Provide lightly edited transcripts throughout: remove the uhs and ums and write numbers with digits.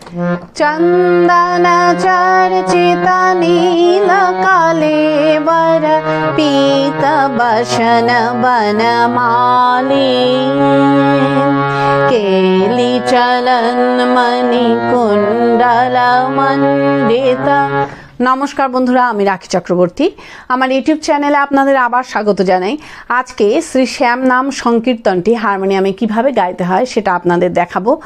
चंदन चर्चित नील कलेवर पीत बसन बनमाली केली चलन मणि कुंडल मंडित। नमस्कार बंधुरा, आमी राखी चक्रवर्ती आमार यूट्यूब चैनेले आपनादेर आबार स्वागत जानाई। आजके श्री श्याम नाम संकीर्तनटी हारमोनियामे किभाबे गाइते हय सेटा आपनादेर देखाबो।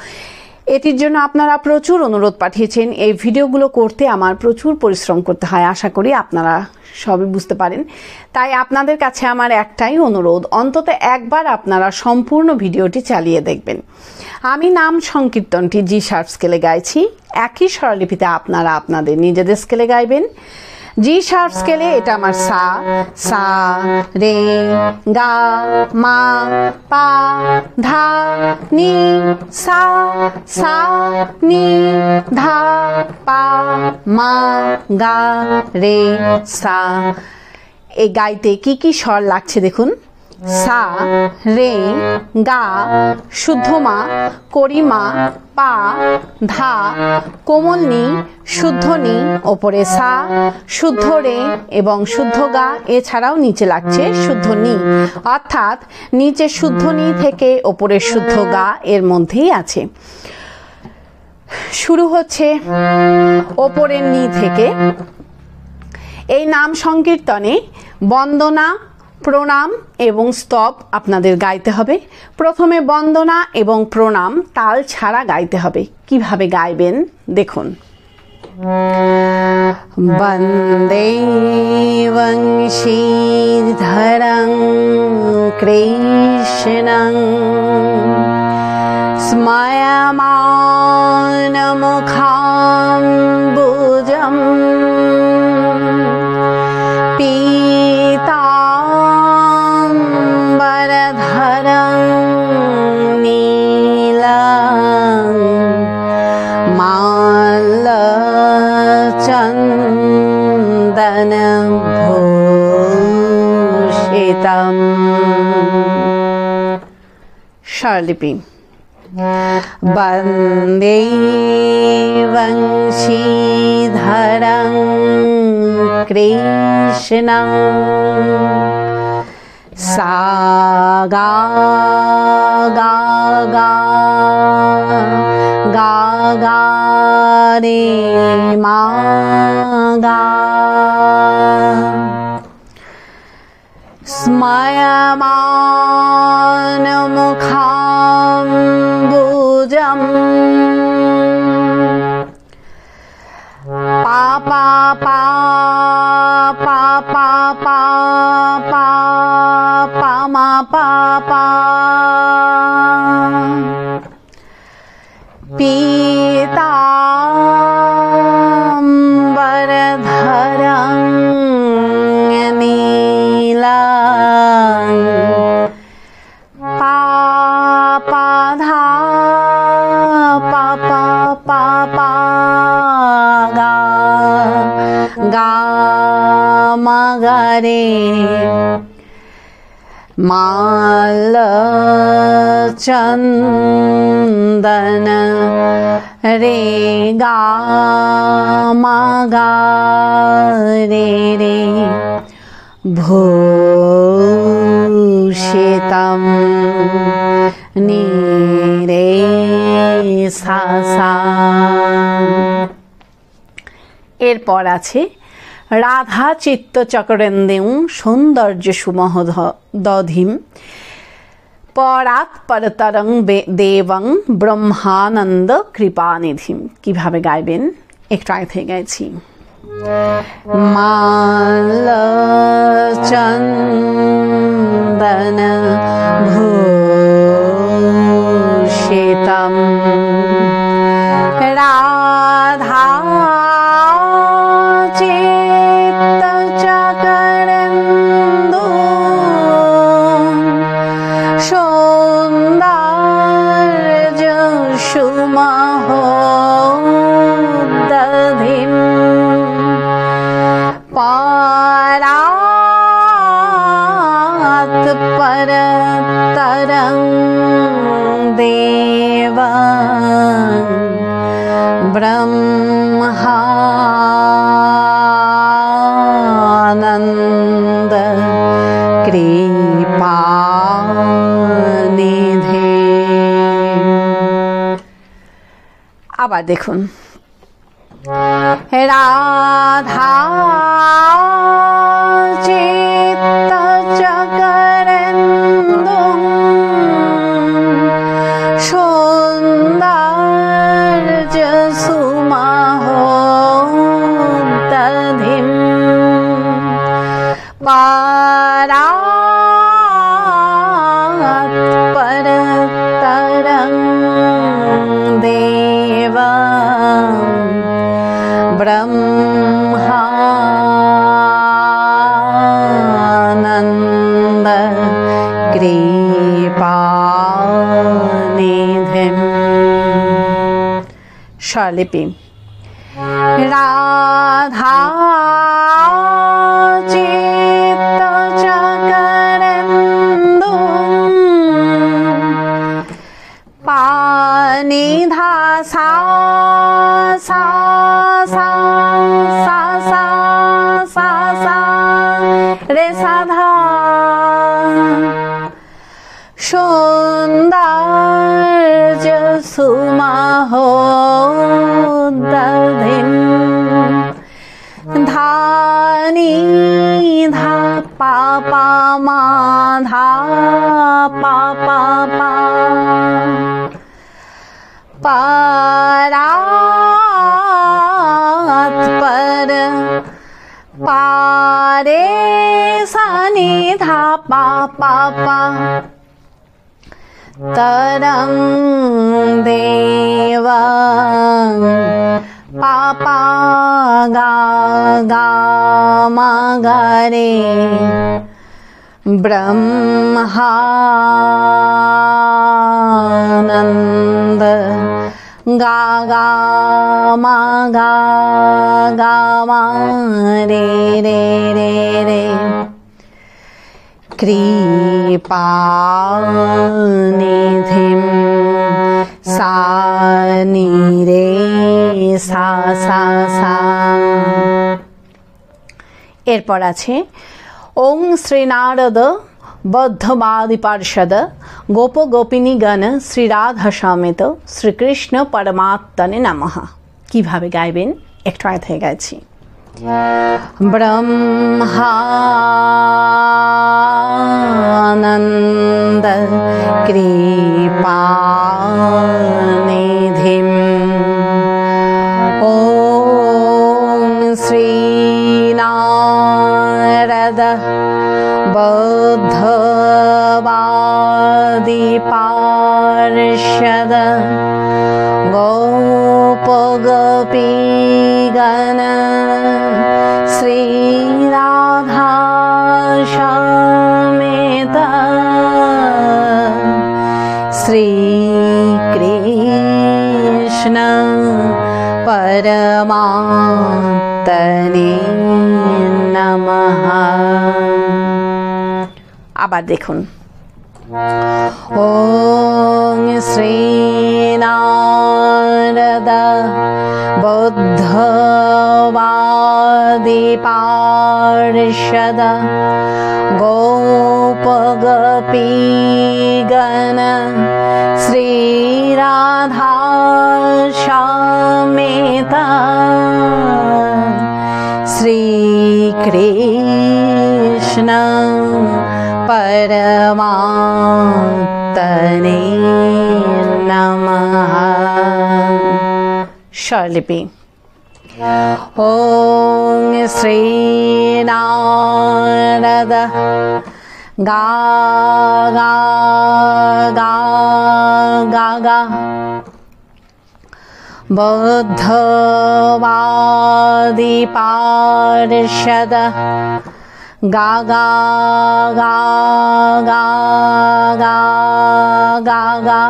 एटिर जोन्नो आपनारा प्रचुर अनुरोध पाठिয়েছেন। এই ভিডিওগুলো করতে আমার প্রচুর পরিশ্রম করতে হয়, আশা করি আপনারা সবই বুঝতে পারেন। তাই আপনাদের কাছে আমার একটাই অনুরোধ, অন্তত একবার আপনারা সম্পূর্ণ ভিডিওটি চালিয়ে দেখবেন। আমি নাম সংকীর্তনটি জি শার্প স্কেলে গাইছি। একই স্বরলিপিতে আপনারা আপনাদের নিজেদের স্কেলে গাইবেন। জি শার্প স্কেলে এটা আমার সা, সা রে গা মা পা ধা নি সা, সা নি ধা পা মা গা রে সা। এই গাইতে কি কি স্বর লাগছে দেখুন। সা রে গা শুদ্ধ মা, করিমা, পা ধা কোমল নি, শুদ্ধ নি, ওপরে সা শুদ্ধ রে এবং শুদ্ধ গা, এছাড়াও নিচে লাগছে শুদ্ধ নি, অর্থাৎ নিচে শুদ্ধ নি থেকে ওপরে শুদ্ধ গা এর মধ্যেই আছে। শুরু হচ্ছে ওপরের নি থেকে। এই নাম সংকীর্তনে বন্দনা, প্রণাম এবং স্তব আপনাদের গাইতে হবে। প্রথমে বন্দনা এবং প্রণাম তাল ছাড়া গাইতে হবে। কিভাবে গাইবেন দেখুন। বন্দে বংশীধরং কৃষ্ণং স্ময়মান মুখাম্বুজম ভূষিতম। স্বরলিপি বন্দে বংশীধরং কৃষ্ণং সা গা গা গা গা গা রে মা গা স্ময়মান মুখাম্বুজম পা পা পা পা পা পা পা পা মা পা পা পীতাম্বরধরং নীলং পা পা ধা পা পা পা পা গা গা মা গা রে মাল চন্দন রে গা মা গা রে রে ভূষিতম নি রে সা সা। এরপর আছে রাধা চিত্ত চক্রেন্দ্রেউ সৌন্দর্য সুমহ দধিম পরাৎ পরতরং দেবং ব্রহ্মানন্দ কৃপানিধিম। কিভাবে গাইবেন একটু আগে থেকে গাইছি। মাল চন্দন ভূষিতম রাধা চিত্ত চক্রেন্দু সৌন্দর্য সুমহ দধিম পরাৎ পরতরং দেবং ब्रह्मानंद कृपानिधि। আবার দেখুন রাধা চিত্ত চকরেন্দু সৌন্দর্য সুমহোদধিম পরাৎপরতরং দেবম ब्रह्मानंद कृपानिधिं। स्वरलिपि राधा चित्त चकरेन्दु पानिधा सा सा सा सा सा सा सा रे साधा सौंदर्य सुमहोदधिं धानी धा पा पा मा धा पा पा पा परात्पर पारे सनि धा पा पा पा तरं देव पा पा गा गा मा गा रे ब्रह्मानंद गा गा मा रे रे रे रे कृपानिधिं सा नि रे सा सा सा। এরপর আছে ওং শ্রী নারদ বদ্ধবাদী পার্ষদ গোপ গোপিনী গণ শ্রী রাধা সমেত শ্রীকৃষ্ণ পরমাত্মনে নমঃ। কিভাবে গাইবেন একটু আগে গাইছি। ব্রহ্মানন্দ কৃপানিধিম ওং শ্রী নারদ বদ্ধবাদী পার্ষদ গোপ গোপীগণ শ্রী রাধা সমেত শ্রী কৃষ্ণ পরমাত্মনে নমঃ। আবার দেখুন ওং শ্রী নারদ বদ্ধবাদী পার্ষদ গোপ গোপীগণ শ্রী রাধা সমেত শ্রী কৃষ্ণ পরমাত্মনে নমঃ। স্বরলিপি ওং শ্রী নারদ গা গা গা গা গা বদ্ধবাদী পার্ষদ গা গা গা গা গা গা গা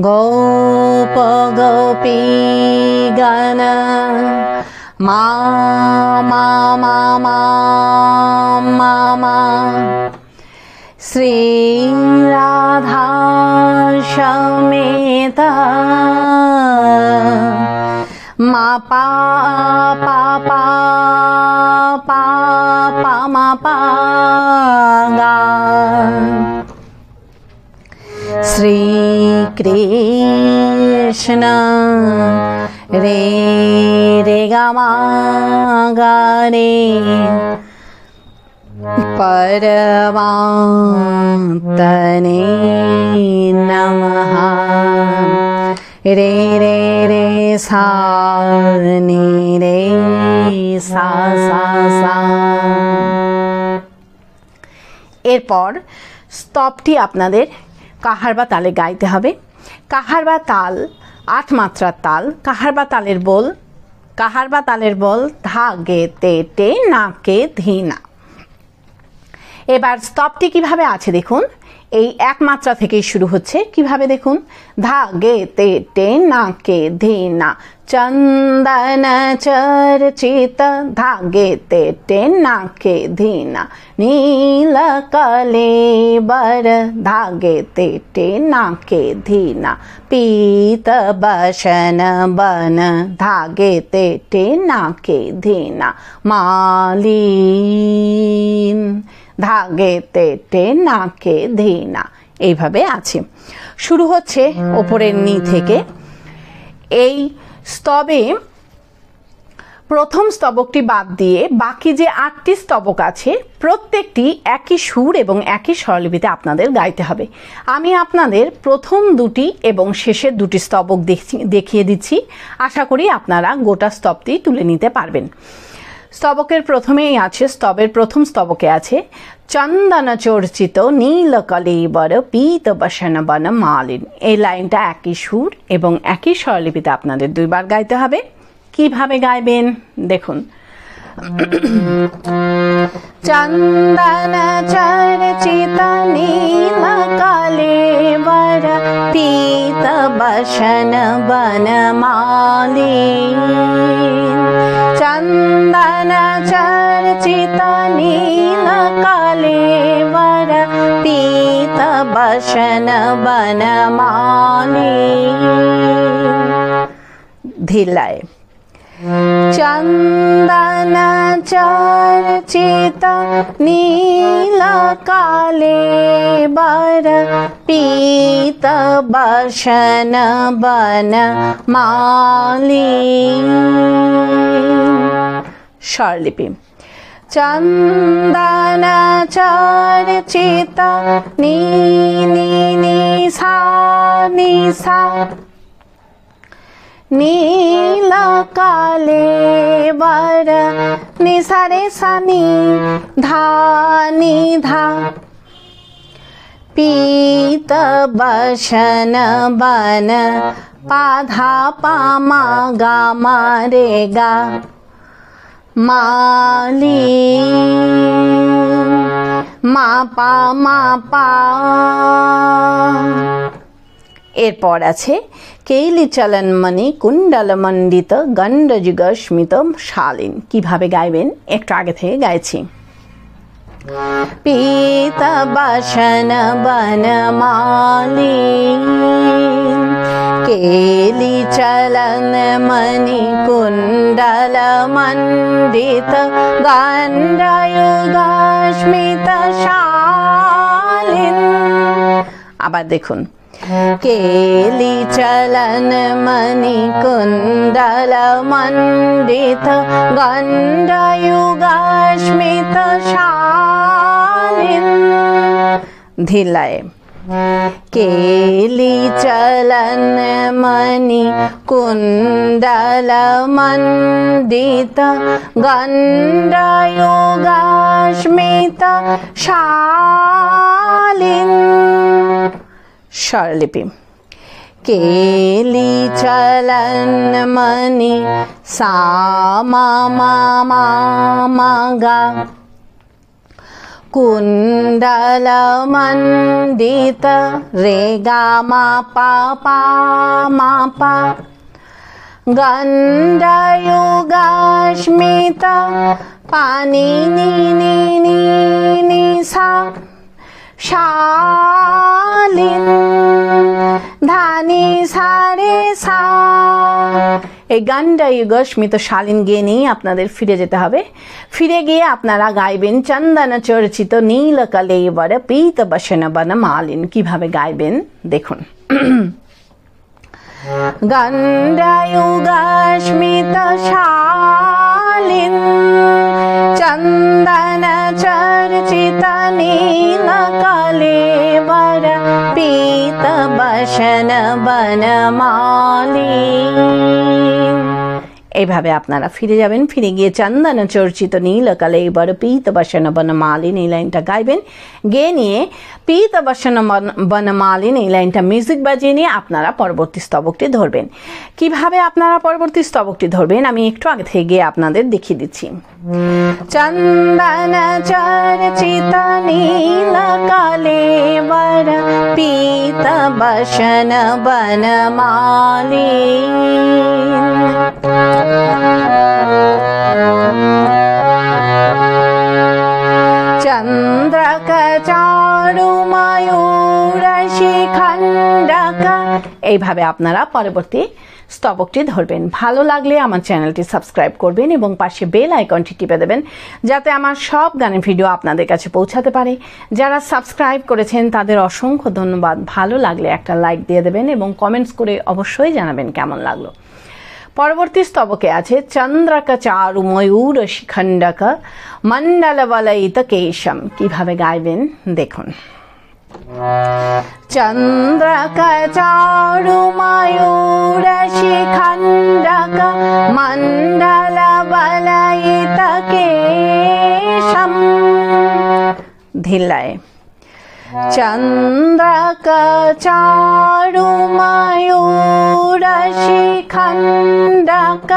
গোপ গোপীগণ মা মা মা মা মা মা শ্রী রাধা সমেত মা পা পা পা পা পা মা পা গা। শ্রী কৃষ্ণ রে রে গা মা গা রে, परमात्मने नमः। रे रे रे सा नी रे सा सा सा। এরপর স্তবটি আপনাদের কাহার বা তালে গাইতে হবে। কাহার বা তাল 8 মাত্রার তাল। কাহার বা তালের বল, কাহার বা তালের বল ধা গে তে টে না কে ধি না। এবার স্তবটি কিভাবে আছে দেখুন, এই 1 মাত্রা থেকেই শুরু হচ্ছে। কিভাবে দেখুন, ধা গে তে টে না কে ধি না, চন্দন চর্চিত ধা গে তে টে না কে ধি না, নীল কলেবর ধা গে তে টে না কে ধি না, পীত বসন বন ধা গে তে টে না কে ধি না, মালিন ধাগে তে টে না কে ধি না। এইভাবে আছে। শুরু হচ্ছে ওপরের নি থেকে। এই স্তবে প্রথম স্তবকটি বাদ দিয়ে বাকি যে 8টি স্তবক আছে প্রত্যেকটি একই সুর এবং একই স্বরলিপিতে আপনাদের গাইতে হবে। আমি আপনাদের প্রথম 2টি এবং শেষের 2টি স্তবক দেখিয়ে দিচ্ছি। আশা করি আপনারা গোটা স্তবটি তুলে নিতে পারবেন। স্তবকের প্রথমেই আছে, স্তবের প্রথম স্তবকে আছে চন্দন চর্চিত নীল কলেবর পীত বসন বন মালিন। এই লাইনটা একই সুর এবং একই স্বরলিপিতে আপনাদের 2 বার গাইতে হবে। কিভাবে গাইবেন দেখুন, চন্দন চর্চিত নীল কলেবর পীত বসন বন মালিন, চন্দন চর্চিত নীল কলেবর পীত বসন বন মালিন। ধিলায় চন্দন চর্চিত নীল কলেবর পীত বসন বন মালিন। স্বরলিপি চন্দন চর্চিত নি নি নি সা নি সা, নীল কলেবর নি সা রে সা নি ধা নি ধা, পীত বসন বন পা ধা পা মা গা মা রে গা, মালিন মা পা মা পা। এরপর আছে কেলি চলন মণি কুণ্ডল মণ্ডিত গণ্ড যুগস্মিত শালীন। কিভাবে গাইবেন একটু আগে থেকে গাইছি। পীত বসন বন মালিন, কেলি চলন মণি কুণ্ডল মণ্ডিত গণ্ড যুগস্মিত শালীন। আবার দেখুন, কেলি চলন মণি কুণ্ডল মণ্ডিত গণ্ড যুগস্মিত শালীন। ধিলায় কেলি চলন মণি কুণ্ডল মণ্ডিত গণ্ড যুগস্মিত শালীন। স্বরলিপি কেলি চলন মণি সা মা মা মা মা গা, কুণ্ডল মণ্ডিত রে গা মা পা পা মা পা, গণ্ড যুগস্মিত পা নি নি নি নি নি সা, শালীন ধা নি সা রে সা, এই গণ্ডায়ুগ স্মিত শালীন গেয়ে নিয়ে আপনাদের ফিরে যেতে হবে। ফিরে গিয়ে আপনারা গাইবেন চন্দন চর্চিত নীল কলেবর পীত বসন বন মালিন। কিভাবে গাইবেন দেখুন। গণ্ডায়ুগ স্মিত শালীন চন্দন চর্চিত নীল কলেবর পীত বসন বন মালিন। এইভাবে আপনারা ফিরে যাবেন। ফিরে গিয়ে চন্দন চর্চিত নীল কলেবর পীত বসন বন মালিন এই লাইনটা গাইবেন। গেয়ে নিয়ে পীত বসন বন মালিন এই লাইনটা মিউজিক বাজিয়ে নিয়ে আপনারা পরবর্তী স্তবকটি ধরবেন। কিভাবে আপনারা পরবর্তী স্তবকটি ধরবেন আমি একটু আগে থেকে গিয়ে আপনাদের দেখিয়ে দিচ্ছি। চন্দন চর্চিত নীল কলেবর পীত বসন বন মালিন। চন্দ্রক চারু ময়ূর শিখণ্ডক। এইভাবে আপনারা পরবর্তী স্তবকটি ধরবেন। ভালো লাগলে আমার চ্যানেলটি সাবস্ক্রাইব করবেন এবং পাশে বেল আইকনটি টিপে দেবেন যাতে আমার সব গানের ভিডিও আপনাদের কাছে পৌঁছাতে পারে। যারা সাবস্ক্রাইব করেছেন তাদের অসংখ্য ধন্যবাদ। ভালো লাগলে একটা লাইক দিয়ে দেবেন এবং কমেন্টস করে অবশ্যই জানাবেন কেমন লাগলো। পরবর্তী স্তবকে আছে চন্দ্রক চারু ময়ূর শিখণ্ডক মণ্ডল বলয়িত কেশম। কিভাবে গাইবেন দেখুন। চন্দ্রক চারু ময়ূর শিখণ্ডক মণ্ডল বলয়িত কেশম। ধিল্লায় চন্দ্রক চারু ময়ূর শিখণ্ডক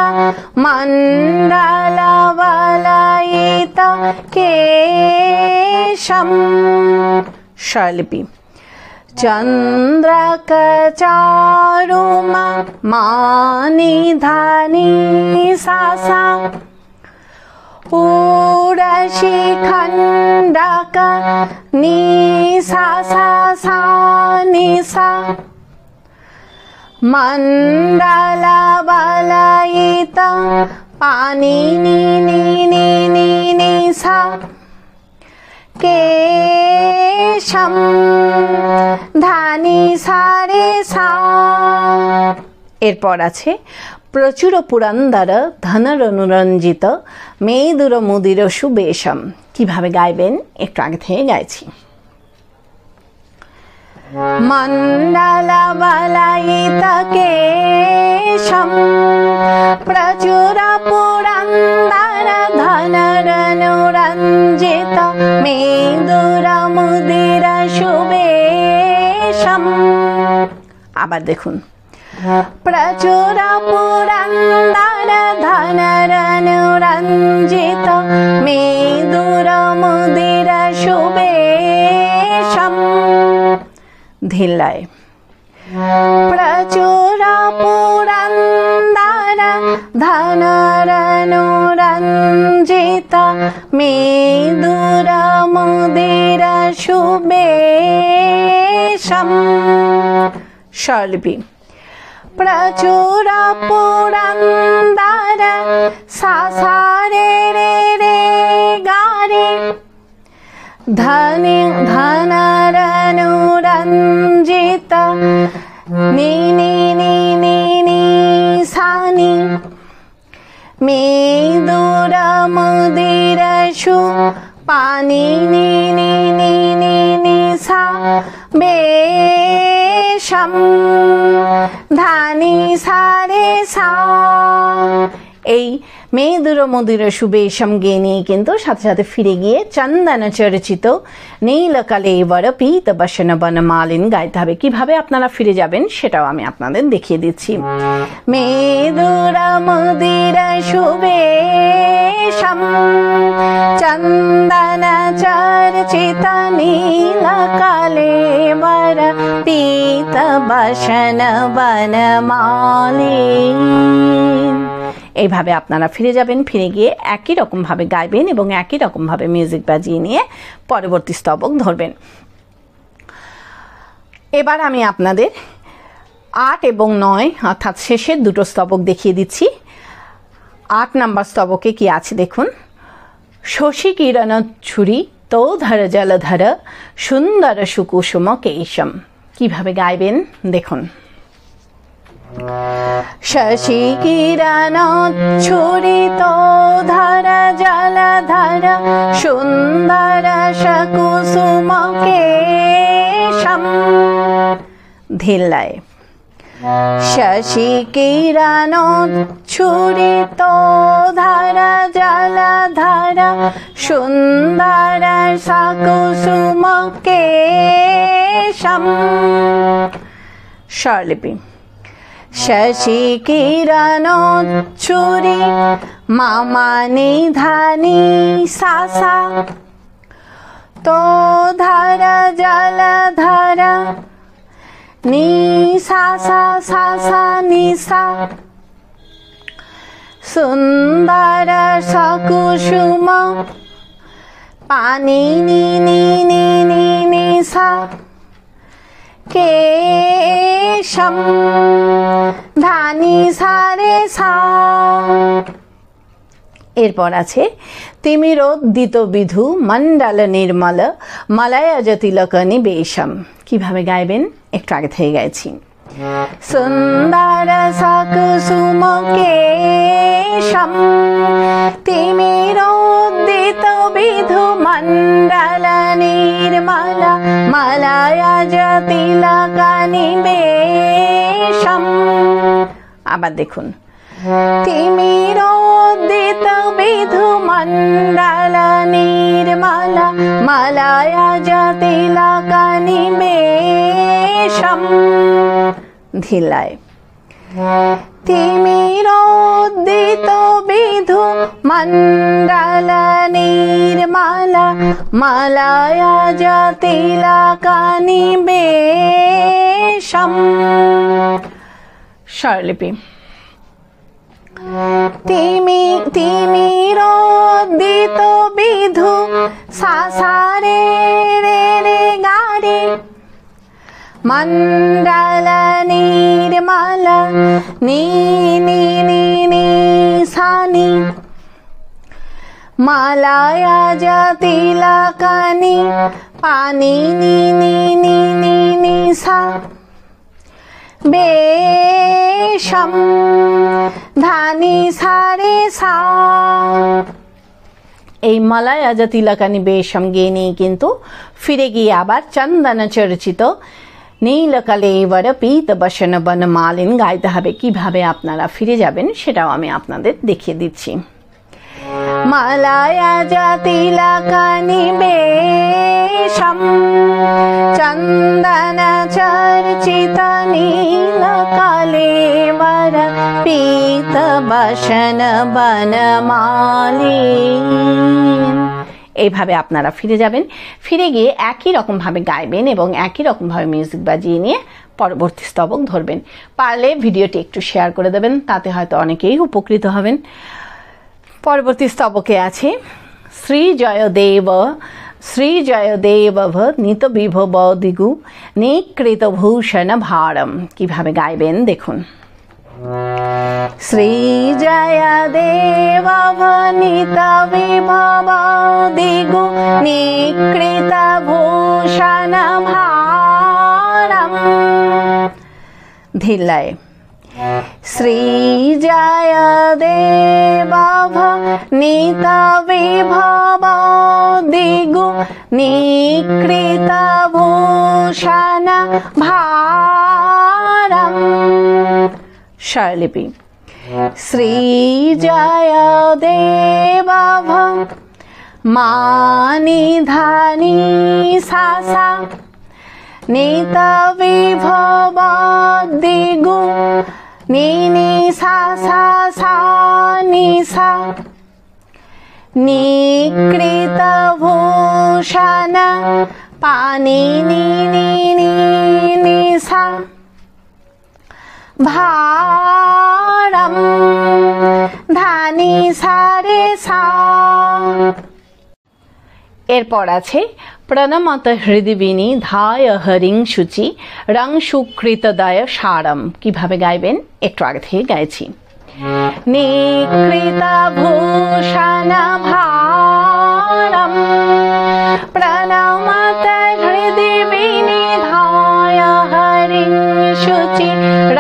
মণ্ডল বলয়িত কেশম। স্বরলিপি চন্দ্রক চারু মানি ধানি সা সা ऊर शिखण्डक नि सा सा सा नि सा मण्डल बलयित पानि नि नि नि नि नि सा केशम ধানি সারে সা। এরপর আছে প্রচুর পুরন্দর ধনর অনুরঞ্জিত মেদুর মুদির সুবেশম। কিভাবে গাইবেন একটু আগে থেকে গাইছি। মণ্ডল বলয়িত কেশম প্রচুর পুরন্দর ধনর অনুরঞ্জিত মেদুর মুদির সুবেশম। আবার দেখুন। প্রচুর পুরন্দর ধনর অনুরঞ্জিত মেদুর মুদির সুবেশম। ধিল্লায় প্রচুর পুরন্দর ধনর অনুরঞ্জিত মেদুর মুদির সুবেশম। স্বরলিপি প্রচুর পুরন্দর সা সা রে রে রে গা রে ধনি ধনর অনুরঞ্জিত নি নি নি নি নি সা নি মেদুর মুদির সু পানি নি নি নি নি নি সা বেশম ধানি সারে সা। এই মেদুর মুদির সুবেশম গেয়ে নিয়ে কিন্তু সাথে সাথে ফিরে গিয়ে চন্দন চর্চিত নীল কলেবর পীত বসন বন মালিন গাইতে হবে। কিভাবে আপনারা ফিরে যাবেন সেটাও আমি আপনাদের দেখিয়ে দিচ্ছি। মেদুর মুদির সুবেশম চন্দন চর্চিত নীল কলেবর পীত বসন বন মালিন। এইভাবে আপনারা ফিরে যাবেন। ফিরে গিয়ে একই রকম ভাবে গাইবেন এবং একই রকম ভাবে মিউজিক বাজিয়ে নিয়ে পরবর্তী স্তবক ধরবেন। এবার আমি আপনাদের 8 এবং 9 অর্থাৎ শেষের দুটো স্তবক দেখিয়ে দিচ্ছি। 8 নাম্বার স্তবকে কি আছে দেখুন। শশী কিরণ ছুরি তো ধর জলধর সুন্দর সুকুসুম কেশম। কিভাবে গাইবেন দেখুন। শশী কিরণ ছুরি তো ধর জলধর সুন্দর সুকুসুম কেশম। ধিল্লায়। শশী কিরণ ছুরি তো ধর জলধর সুন্দর সুকুসুম কেশম। স্বরলিপি। শশী কিরণ ছুরি মামা নিধানি সাসা তো ধর জলধর নি সা সা সা সা নি সা সুন্দর সুকুসুম পানি নি নি নি নি নি সা কেশম ধানি সারে সা। এরপর আছে তিমিরোদ্দিত বিধু মণ্ডল নির্মল মলয়জ তিলক নিবেশম। কিভাবে গাইবেন একটু আগে থেকে গাইছি। সুন্দর সুকুসুম কেশম তিমিরোদ্দিত বিধু মণ্ডল নির্মল মলয়জ তিলক নিবেশম। আবার দেখুন। তিমিরোদ্দিত বিধু মণ্ডল নির্মল মলয়জ তিলক নিবেশম। ধিল্লায়। তিমিরোদ্দিত বিধু মণ্ডল নির্মল মলয়জ তিলক নিবেশম। স্বরলিপি। তিমিরোদ্দিত বিধু সা সা রে রে রে গা রে মণ্ডল নির্মল নি নি নি নি সা নি মলয়জ তিলক নি পানি নি নি নি নি নি সা বেশম ধানি সারে সা। এই মলয়জ তিলক নিবেশম গিয়ে নিয়ে কিন্তু ফিরে গিয়ে আবার চন্দন চর্চিত নীল কলেবর পীত বসন বন মালিন গাইতে হবে। কিভাবে আপনারা ফিরে যাবেন সেটাও আমি আপনাদের দেখিয়ে দিচ্ছি। মলয়জ তিলক নিবেশম চন্দন চর্চিত নীল কলেবর পীত বসন বন মালিন। এইভাবে আপনারা ফিরে যাবেন। ফিরে গিয়ে একই রকম ভাবে গাইবেন এবং একই রকম ভাবে মিউজিক বাজিয়ে নিয়ে পরবর্তী স্তবক ধরবেন। পারলে ভিডিওটি একটু শেয়ার করে দেবেন, তাতে হয়তো অনেকেই উপকৃত হবেন। পরবর্তী স্তবকে আছে শ্রী জয়দেব শ্রী জয়দেব নিত বিভব দিগু নিকৃত ভূষণ ভারম। কিভাবে গাইবেন দেখুন। শ্রী জয়দেব নিত বিভব দিগু নিকৃত ভূষণ ভারম। ধিল্লায়। শ্রী জয়দেব নিত বিভব দিগু নিকৃত ভূষণ ভারম। স্বরলিপি। শ্রী জয়দেব মানি ধানি সা সা নিত বিভব দিগু নি নি সা সা সা নি সা নিকৃত ভূষণ পানি নি নি নি নি সা ভারম ধানি সারে সা। এরপর আছে প্রণমত হৃদি বিনিধায় হরিং শুচি রং সুকৃতদয় সারম। কিভাবে গাইবেন একটু আগে থেকে গাইছি। নিকৃত ভূষণ ভারম প্রণমত হৃদি বিনিধায় হরিং শুচি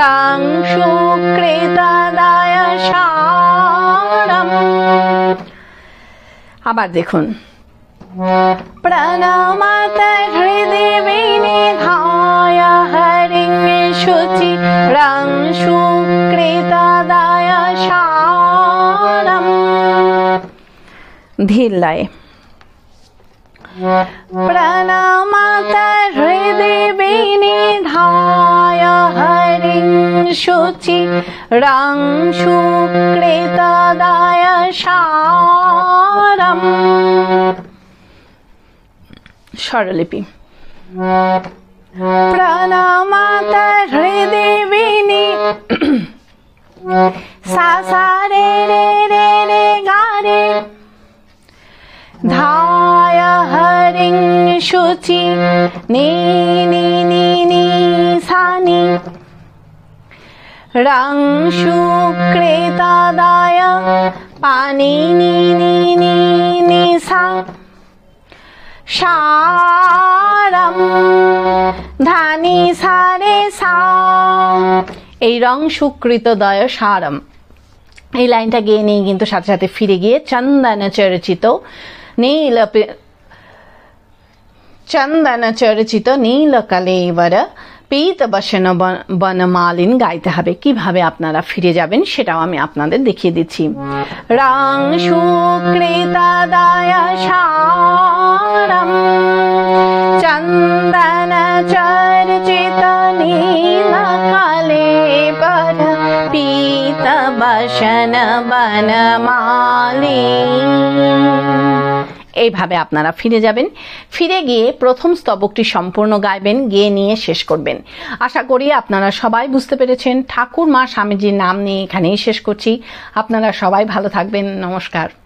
রং সুকৃতদয় সারম। আবার দেখুন। প্রণমত হৃদি বিনিধায় হরিং শুচি রং সুকৃতদয় সারম। ধীর লয়ে। প্রণমত হৃদি বিনিধায় হরিং শুচি রং সুকৃতদয় সারম। স্বরলিপি। প্রণমত হৃদি বিনি সা সা রে রে রে রে গা রে ধায় হরিং শুচি নি নি নি নি সা নি রং সুকৃতদয় পানি নি নি নি নি সা সারম ধানি সারে সা। এই রং সুকৃতদয় সারম এই লাইনটা গিয়ে নিয়ে কিন্তু সাথে সাথে ফিরে গিয়ে চন্দন চরিচিত নীল কলেবর পীত বসন বনমালিন গাইতে হবে। কিভাবে আপনারা ফিরে যাবেন সেটাও আমি আপনাদের দেখিয়ে দিচ্ছি। রং সুকৃতদয় সারম চন্দন চর্চিত নীল কলেবর পীত বসন বনমালিন। এইভাবে আপনারা ফিরে যাবেন। ফিরে গিয়ে প্রথম স্তবকটি সম্পূর্ণ গাইবেন, গেয়ে নিয়ে শেষ করবেন। আশা করি আপনারা সবাই বুঝতে পেরেছেন। ঠাকুর মা স্বামীজির নাম নিয়ে এখানেই শেষ করছি। আপনারা সবাই ভালো থাকবেন। নমস্কার।